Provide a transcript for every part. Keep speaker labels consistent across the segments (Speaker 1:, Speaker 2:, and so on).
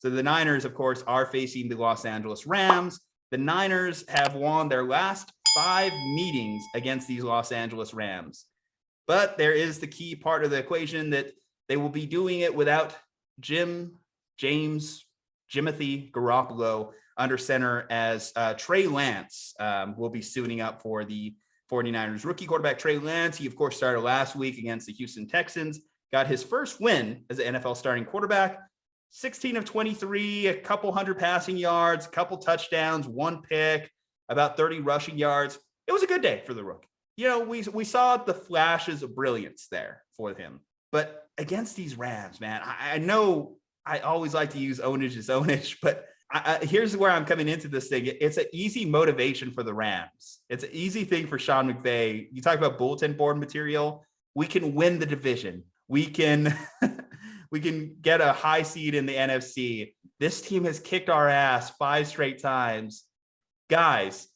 Speaker 1: So the Niners, of course, are facing the Los Angeles Rams. The Niners have won their last 5 meetings against these Los Angeles Rams. But there is the key part of the equation that they will be doing it without Jimothy Garoppolo under center, as Trey Lance will be suiting up for the 49ers. Rookie quarterback Trey Lance, he of course started last week against the Houston Texans, got his first win as an NFL starting quarterback, 16 of 23, a couple hundred passing yards, a couple touchdowns, 1 pick, about 30 rushing yards. It was a good day for the rookie. We saw the flashes of brilliance there for him. But against these Rams, man, I know I always like to use ownage as ownage, but here's where I'm coming into this thing. It's an easy motivation for the Rams. It's an easy thing for Sean McVay. You talk about bulletin board material. We can win the division. We can get a high seed in the NFC. This team has kicked our ass 5 straight times. Guys,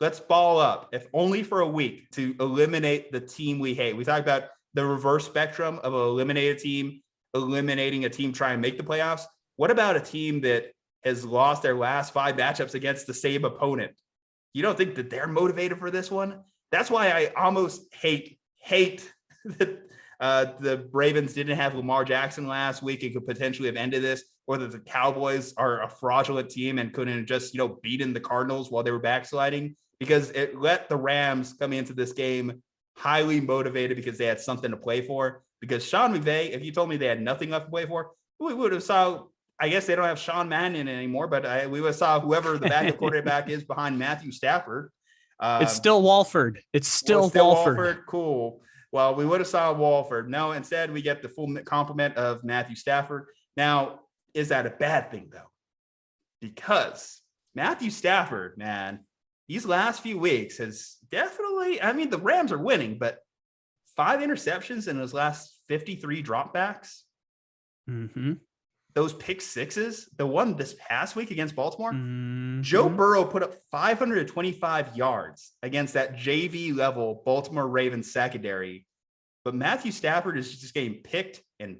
Speaker 1: let's ball up, if only for a week, to eliminate the team we hate. We talked about the reverse spectrum of an eliminated team, eliminating a team trying to make the playoffs. What about a team that has lost their last 5 matchups against the same opponent? You don't think that they're motivated for this one? That's why I almost hate that the Ravens didn't have Lamar Jackson last week. It could potentially have ended this, or that the Cowboys are a fraudulent team and couldn't just, beat in the Cardinals while they were backsliding, because it let the Rams come into this game highly motivated because they had something to play for. Because Sean McVay, if you told me they had nothing left to play for, we would have saw, I guess they don't have Sean Mannion anymore, but we would have saw whoever the backup quarterback is behind Matthew Stafford.
Speaker 2: It's still Walford. It's still Walford.
Speaker 1: Cool. Well, we would have saw Walford. No, instead we get the full complement of Matthew Stafford. Now, is that a bad thing though? Because Matthew Stafford, man, these last few weeks has definitely, the Rams are winning, but 5 interceptions in his last 53 dropbacks.
Speaker 2: Mm-hmm.
Speaker 1: Those pick sixes, the one this past week against Baltimore, Joe Burrow put up 525 yards against that JV level Baltimore Ravens secondary. But Matthew Stafford is just getting picked, and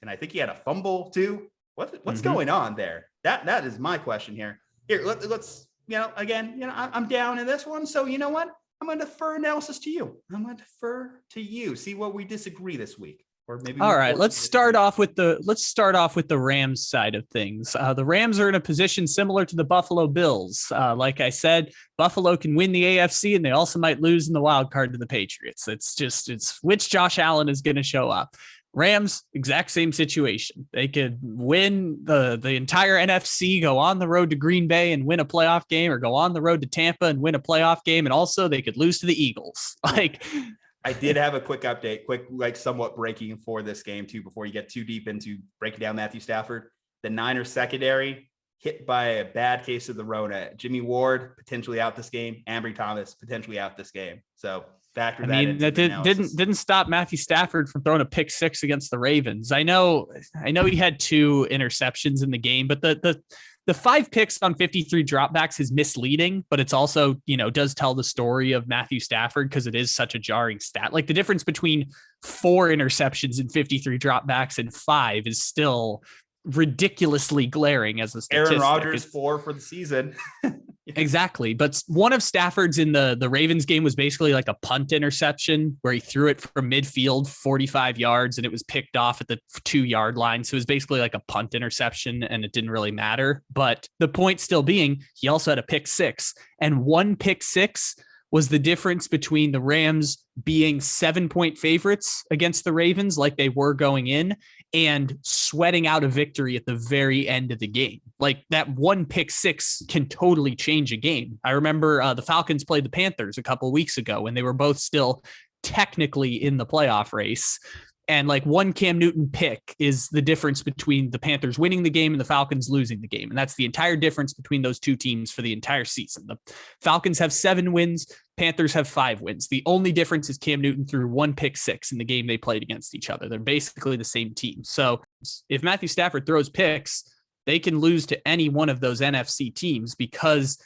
Speaker 1: I think he had a fumble too. What's going on there? That is my question here. Here, let's I'm down in this one. So you know what? I'm going to defer analysis to you. I'm going to defer to you. See what we disagree this week. Or maybe
Speaker 2: all right, let's start off with the Rams side of things. The Rams are in a position similar to the Buffalo Bills. Like I said, Buffalo can win the AFC, and they also might lose in the wild card to the Patriots. It's which Josh Allen is going to show up. Rams, exact same situation. They could win the entire NFC, go on the road to Green Bay and win a playoff game, or go on the road to Tampa and win a playoff game. And also they could lose to the Eagles.
Speaker 1: I did have a quick update, somewhat breaking for this game too, before you get too deep into breaking down Matthew Stafford. The Niners secondary hit by a bad case of the Rona. Jimmy Ward potentially out this game. Ambry Thomas potentially out this game. So factor that. That
Speaker 2: didn't stop Matthew Stafford from throwing a pick 6 against the Ravens. I know he had 2 interceptions in the game, but the 5 picks on 53 dropbacks is misleading, but it's also, does tell the story of Matthew Stafford, because it is such a jarring stat. Like the difference between 4 interceptions and 53 dropbacks and 5 is still ridiculously glaring as a statistic.
Speaker 1: Aaron Rodgers 4 for the season.
Speaker 2: Exactly. But one of Stafford's in the Ravens game was basically like a punt interception where he threw it from midfield 45 yards and it was picked off at the 2-yard line. So it was basically like a punt interception and it didn't really matter. But the point still being, he also had a pick 6, and 1 pick 6 was the difference between the Rams being 7-point favorites against the Ravens, like they were going in, and sweating out a victory at the very end of the game. Like that 1 pick 6 can totally change a game. I remember the Falcons played the Panthers a couple of weeks ago when they were both still technically in the playoff race. And like 1 Cam Newton pick is the difference between the Panthers winning the game and the Falcons losing the game. And that's the entire difference between those 2 teams for the entire season. The Falcons have 7 wins. Panthers have 5 wins. The only difference is Cam Newton threw 1 pick 6 in the game they played against each other. They're basically the same team. So if Matthew Stafford throws picks, they can lose to any one of those NFC teams because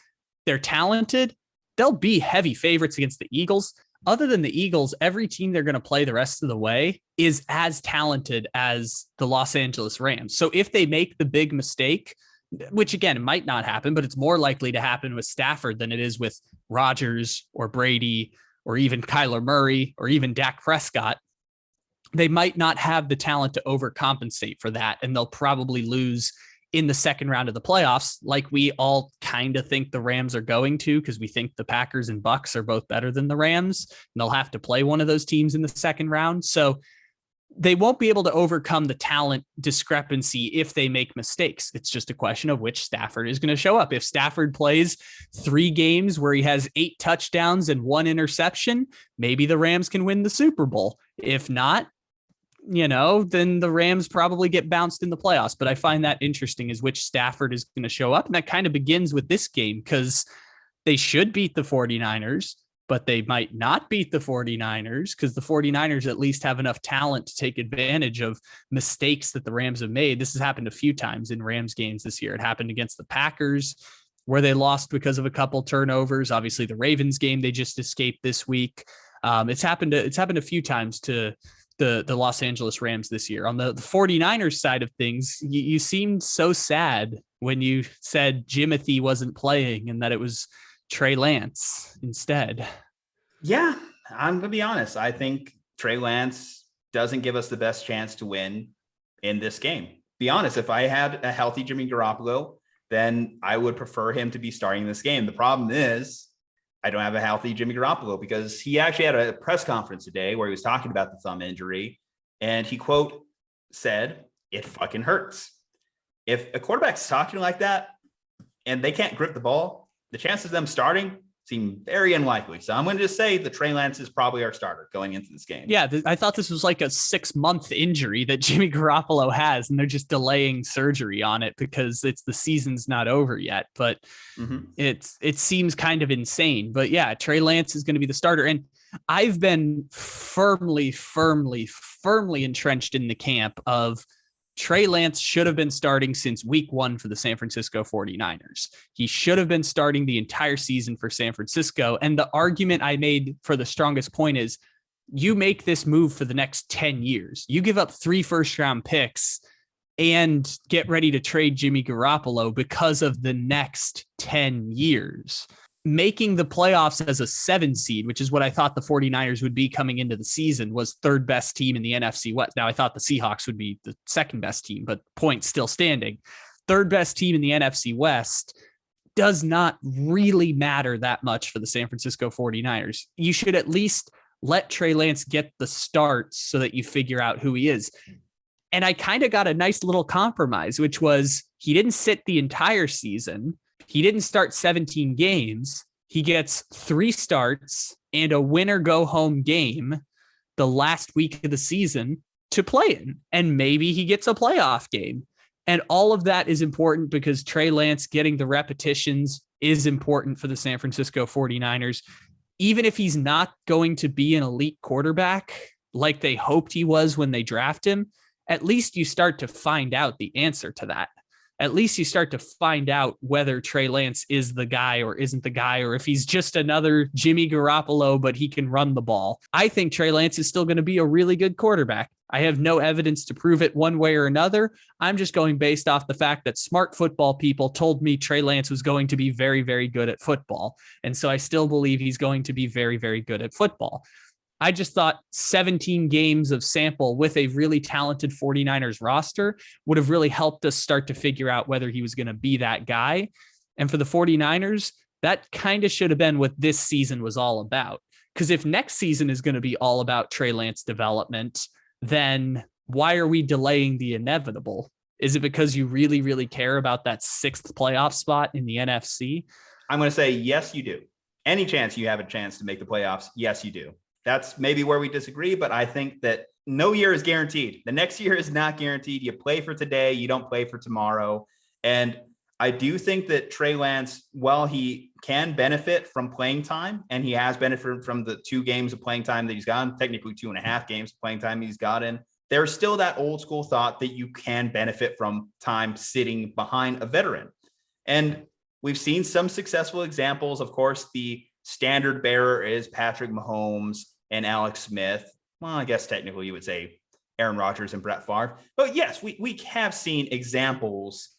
Speaker 2: they're talented. They'll be heavy favorites against the Eagles. other than the Eagles, every team they're going to play the rest of the way is as talented as the Los Angeles Rams. So if they make the big mistake, which again, it might not happen, but it's more likely to happen with Stafford than it is with Rodgers or Brady or even Kyler Murray or even Dak Prescott, they might not have the talent to overcompensate for that. And they'll probably lose in the second round of the playoffs, like we all kind of think the Rams are going to, because we think the Packers and Bucks are both better than the Rams, and they'll have to play one of those teams in the second round. So they won't be able to overcome the talent discrepancy if they make mistakes. It's just a question of which Stafford is going to show up. If Stafford plays 3 games where he has 8 touchdowns and 1 interception, maybe the Rams can win the Super Bowl. If not, then the Rams probably get bounced in the playoffs. But I find that interesting, is which Stafford is going to show up. And that kind of begins with this game, because they should beat the 49ers, but they might not beat the 49ers, because the 49ers at least have enough talent to take advantage of mistakes that the Rams have made. This has happened a few times in Rams games this year. It happened against the Packers, where they lost because of a couple turnovers. Obviously, the Ravens game they just escaped this week. It's happened a few times to the Los Angeles Rams this year. On the 49ers side of things, you seemed so sad when you said Jimothy wasn't playing and that it was Trey Lance instead.
Speaker 1: Yeah, I'm going to be honest. I think Trey Lance doesn't give us the best chance to win in this game. Be honest, if I had a healthy Jimmy Garoppolo, then I would prefer him to be starting this game. The problem is I don't have a healthy Jimmy Garoppolo, because he actually had a press conference today where he was talking about the thumb injury, and he, quote, said, "It fucking hurts." If a quarterback's talking like that and they can't grip the ball, the chances of them starting seem very unlikely. So I'm going to just say that Trey Lance is probably our starter going into this game.
Speaker 2: Yeah, I thought this was like a 6-month injury that Jimmy Garoppolo has, and they're just delaying surgery on it because the season's not over yet. But it seems kind of insane. But yeah, Trey Lance is going to be the starter. And I've been firmly entrenched in the camp of Trey Lance should have been starting since week 1 for the San Francisco 49ers. He should have been starting the entire season for San Francisco. And the argument I made for the strongest point is, you make this move for the next 10 years. You give up 3 first-round picks and get ready to trade Jimmy Garoppolo because of the next 10 years. Making the playoffs as a 7 seed, which is what I thought the 49ers would be coming into the season, was 3rd best team in the NFC West. Now, I thought the Seahawks would be the 2nd best team, but points still standing. 3rd best team in the NFC West does not really matter that much for the San Francisco 49ers. You should at least let Trey Lance get the starts so that you figure out who he is. And I kind of got a nice little compromise, which was he didn't sit the entire season. He didn't start 17 games. He gets 3 starts and a winner-go-home game the last week of the season to play in. And maybe he gets a playoff game. And all of that is important because Trey Lance getting the repetitions is important for the San Francisco 49ers. Even if he's not going to be an elite quarterback like they hoped he was when they draft him, at least you start to find out the answer to that. At least you start to find out whether Trey Lance is the guy or isn't the guy, or if he's just another Jimmy Garoppolo, but he can run the ball. I think Trey Lance is still going to be a really good quarterback. I have no evidence to prove it one way or another. I'm just going based off the fact that smart football people told me Trey Lance was going to be very, very good at football. And so I still believe he's going to be very, very good at football. I just thought 17 games of sample with a really talented 49ers roster would have really helped us start to figure out whether he was going to be that guy. And for the 49ers, that kind of should have been what this season was all about. Because if next season is going to be all about Trey Lance development, then why are we delaying the inevitable? Is it because you really, really care about that 6th playoff spot in the NFC?
Speaker 1: I'm going to say, yes, you do. Any chance you have a chance to make the playoffs, yes, you do. That's maybe where we disagree, but I think that no year is guaranteed. The next year is not guaranteed. You play for today, you don't play for tomorrow. And I do think that Trey Lance, while he can benefit from playing time, and he has benefited from the 2 games of playing time that he's gotten, technically 2.5 games of playing time he's gotten, there's still that old school thought that you can benefit from time sitting behind a veteran. And we've seen some successful examples. Of course, the standard bearer is Patrick Mahomes and Alex Smith. Well, I guess technically you would say Aaron Rodgers and Brett Favre. But yes, we have seen examples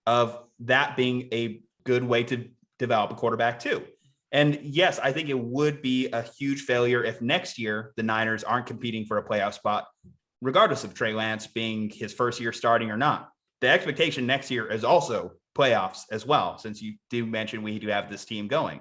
Speaker 1: of that being a good way to develop a quarterback too. And yes, I think it would be a huge failure if next year the Niners aren't competing for a playoff spot, regardless of Trey Lance being his first year starting or not. The expectation next year is also playoffs as well, since you do mention we do have this team going.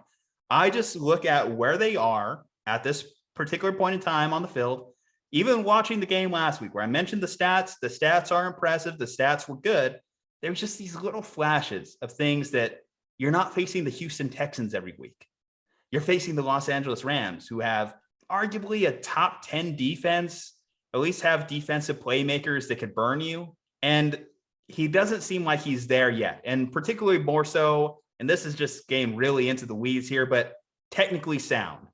Speaker 1: I just look at where they are at this particular point in time on the field. Even watching the game last week where I mentioned the stats are impressive. The stats were good. There was just these little flashes of things that you're not facing the Houston Texans every week. You're facing the Los Angeles Rams, who have arguably a top 10 defense, at least have defensive playmakers that could burn you. And he doesn't seem like he's there yet. And particularly more so, and this is just getting really into the weeds here, but technically sound.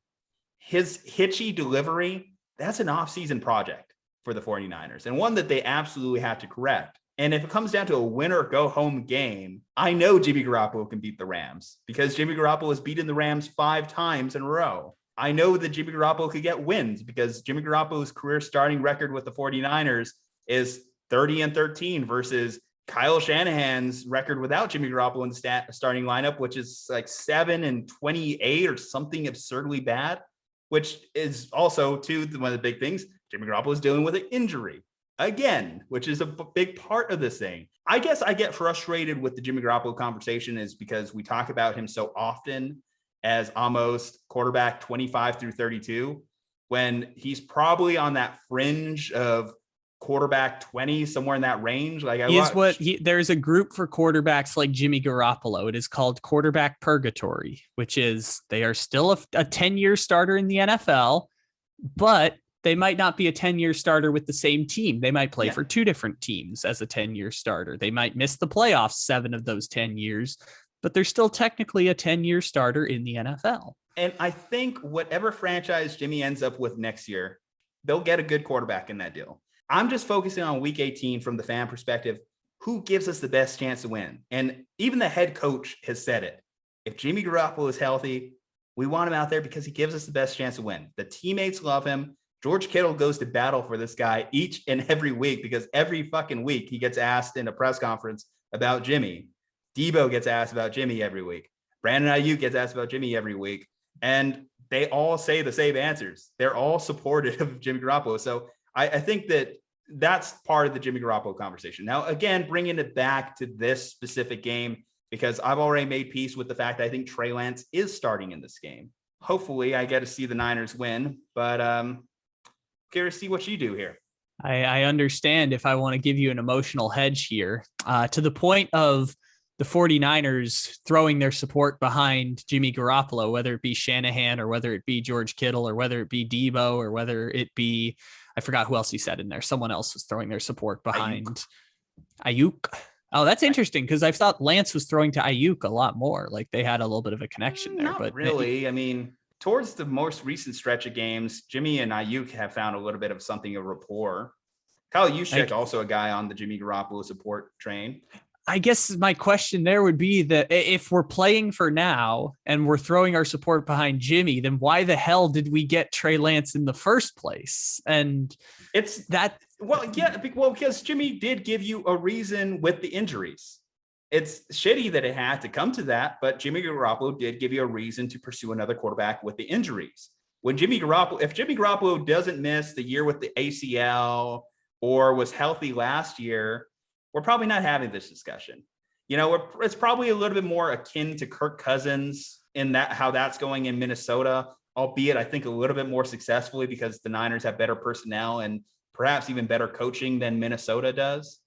Speaker 1: His hitchy delivery, that's an off-season project for the 49ers and one that they absolutely have to correct. And if it comes down to a win or go home game, I know Jimmy Garoppolo can beat the Rams because Jimmy Garoppolo has beaten the Rams 5 times in a row. I know that Jimmy Garoppolo could get wins because Jimmy Garoppolo's career starting record with the 49ers is 30-13 versus Kyle Shanahan's record without Jimmy Garoppolo in the starting lineup, which is like 7-28 or something absurdly bad, which is also too one of the big things. Jimmy Garoppolo is dealing with an injury again, which is a big part of this thing. I guess I get frustrated with the Jimmy Garoppolo conversation is because we talk about him so often as almost quarterback 25 through 32, when he's probably on that fringe of quarterback 20, somewhere in that range. Like
Speaker 2: there's a group for quarterbacks like Jimmy Garoppolo. It is called quarterback purgatory, which is they are still a 10-year starter in the NFL, but they might not be a 10-year starter with the same team. They might play for 2 different teams as a 10-year starter. They might miss the playoffs 7 of those 10 years, but they're still technically a 10-year starter in the NFL.
Speaker 1: And I think whatever franchise Jimmy ends up with next year, they'll get a good quarterback in that deal. I'm just focusing on week 18 from the fan perspective. Who gives us the best chance to win? And even the head coach has said it. If Jimmy Garoppolo is healthy, we want him out there because he gives us the best chance to win. The teammates love him. George Kittle goes to battle for this guy each and every week because every fucking week he gets asked in a press conference about Jimmy. Debo gets asked about Jimmy every week. Brandon Ayuk gets asked about Jimmy every week. And they all say the same answers. They're all supportive of Jimmy Garoppolo. So I think that that's part of the Jimmy Garoppolo conversation. Now, again, bringing it back to this specific game, because I've already made peace with the fact that I think Trey Lance is starting in this game. Hopefully I get to see the Niners win, but curious to see what you do here.
Speaker 2: I understand if I want to give you an emotional hedge here to the point of the 49ers throwing their support behind Jimmy Garoppolo, whether it be Shanahan or whether it be George Kittle or whether it be Debo or whether it be, I forgot who else he said in there. Someone else was throwing their support behind Ayuk. Oh, that's interesting because I thought Lance was throwing to Ayuk a lot more. Like they had a little bit of a connection there,
Speaker 1: but really, I mean, towards the most recent stretch of games, Jimmy and Ayuk have found a little bit of something of rapport. Kyle Juszczyk, also a guy on the Jimmy Garoppolo support train.
Speaker 2: I guess my question there would be that if we're playing for now and we're throwing our support behind Jimmy, then why the hell did we get Trey Lance in the first place? And
Speaker 1: it's that, because Jimmy did give you a reason with the injuries. It's shitty that it had to come to that, but Jimmy Garoppolo did give you a reason to pursue another quarterback with the injuries. If Jimmy Garoppolo doesn't miss the year with the ACL or was healthy last year, we're probably not having this discussion. It's probably a little bit more akin to Kirk Cousins in that how that's going in Minnesota, albeit I think a little bit more successfully because the Niners have better personnel and perhaps even better coaching than Minnesota does.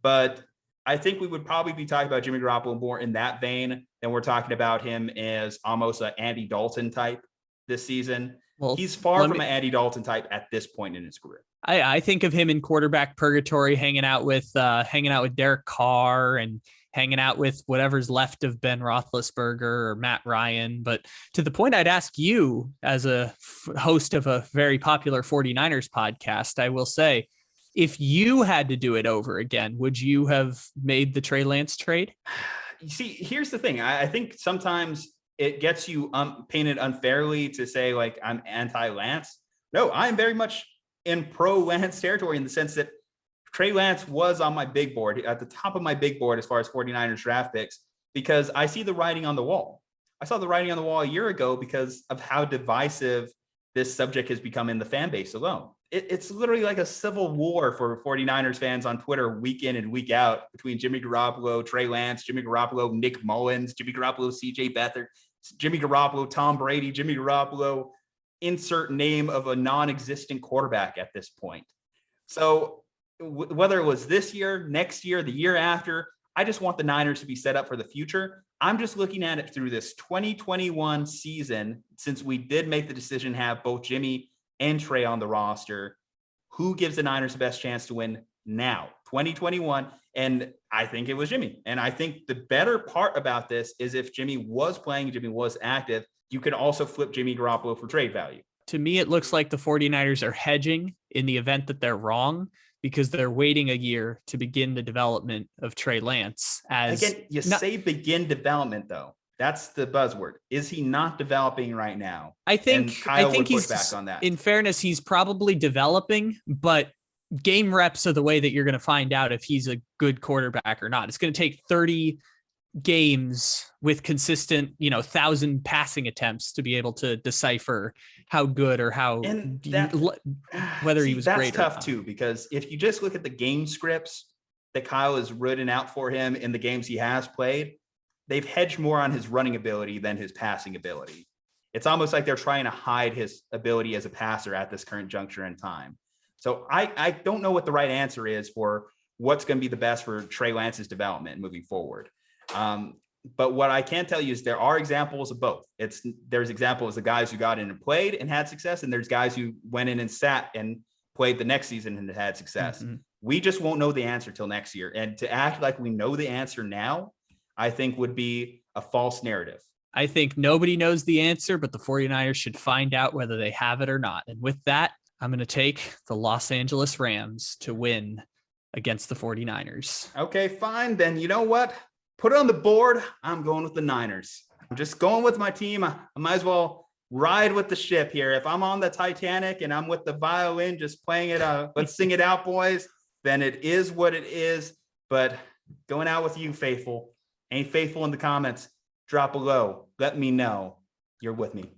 Speaker 1: But I think we would probably be talking about Jimmy Garoppolo more in that vein than we're talking about him as almost an Andy Dalton type this season. Well, he's far from an Andy Dalton type at this point in his career.
Speaker 2: I think of him in quarterback purgatory, hanging out with Derek Carr and hanging out with whatever's left of Ben Roethlisberger or Matt Ryan. But to the point I'd ask you as a host of a very popular 49ers podcast, I will say, if you had to do it over again, would you have made the Trey Lance trade?
Speaker 1: You see, here's the thing. I think sometimes it gets you painted unfairly to say like I'm anti-Lance. No, I'm very much in pro-Lance territory in the sense that Trey Lance was on my big board, at the top of my big board as far as 49ers draft picks, because I see the writing on the wall. I saw the writing on the wall a year ago because of how divisive this subject has become in the fan base alone. It's literally like a civil war for 49ers fans on Twitter week in and week out between Jimmy Garoppolo, Trey Lance, Jimmy Garoppolo, Nick Mullins, Jimmy Garoppolo, CJ Beathard, Jimmy Garoppolo, Tom Brady, Jimmy Garoppolo, insert name of a non-existent quarterback at this point. So whether it was this year, next year, the year after, I just want the Niners to be set up for the future. I'm just looking at it through this 2021 season, since we did make the decision to have both Jimmy and Trey on the roster. Who gives the Niners the best chance to win now? 2021. And I think it was Jimmy. And I think the better part about this is if Jimmy was playing, Jimmy was active, you could also flip Jimmy Garoppolo for trade value.
Speaker 2: To me, it looks like the 49ers are hedging in the event that they're wrong, because they're waiting a year to begin the development of Trey Lance.
Speaker 1: Again, say begin development, though. That's the buzzword. Is he not developing right now?
Speaker 2: I think he's
Speaker 1: back on that.
Speaker 2: In fairness, he's probably developing, but game reps are the way that you're going to find out if he's a good quarterback or not. It's going to take 30 games with consistent, 1,000 passing attempts to be able to decipher how good or whether he was great.
Speaker 1: That's tough too, because if you just look at the game scripts that Kyle has written out for him in the games he has played, they've hedged more on his running ability than his passing ability. It's almost like they're trying to hide his ability as a passer at this current juncture in time. So I don't know what the right answer is for what's going to be the best for Trey Lance's development moving forward. But what I can tell you is there are examples of both. There's examples of guys who got in and played and had success, and there's guys who went in and sat and played the next season and had success. Mm-hmm. We just won't know the answer till next year. And to act like we know the answer now, I think would be a false narrative.
Speaker 2: I think nobody knows the answer, but the 49ers should find out whether they have it or not. And with that, I'm going to take the Los Angeles Rams to win against the 49ers.
Speaker 1: Okay, fine. Then you know what? Put it on the board. I'm going with the Niners. I'm just going with my team. I might as well ride with the ship here. If I'm on the Titanic and I'm with the violin just playing it, let's sing it out, boys, then it is what it is. But going out with you, faithful. Ain't faithful in the comments. Drop below. Let me know you're with me.